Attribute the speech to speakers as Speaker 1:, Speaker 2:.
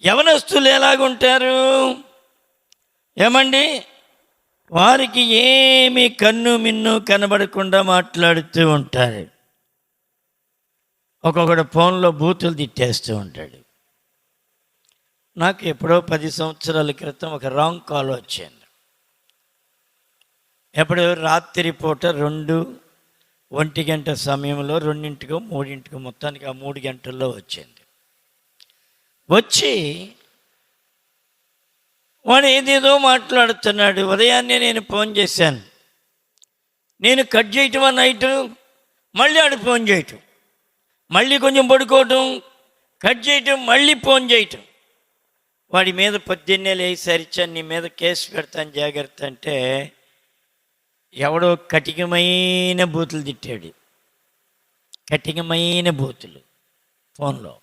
Speaker 1: యవనస్తులు ఎలాగుంటారు ఏమండి? వారికి ఏమి కన్ను మిన్ను కనబడకుండా మాట్లాడుతూ ఉంటారు. ఒక్కొక్కడు ఫోన్లో బూతులు తిట్టేస్తూ ఉంటాడు. నాకు ఎప్పుడో 10 సంవత్సరాల క్రితం ఒక రాంగ్ కాల్ వచ్చింది. ఎప్పుడు రాత్రి పూట 1 గంట సమయంలో 2కో 3కో మొత్తానికి ఆ 3 గంటల్లో వచ్చింది. వచ్చి వాడు ఏదేదో మాట్లాడుతున్నాడు. ఉదయాన్నే నేను ఫోన్ చేశాను. నేను కట్ చేయటం నైట్, మళ్ళీ ఆడు ఫోన్ చేయటం, మళ్ళీ కొంచెం పడుకోవటం, కట్ చేయటం, మళ్ళీ ఫోన్ చేయటం. వాడి మీద పొద్దున్నే లేసరిచాను, నీ మీద కేసు పెడతాను జాగ్రత్త అంటే ఎవడో కఠినమైన బూతులు తిట్టాడు. కఠినమైన బూతులు ఫోన్లో.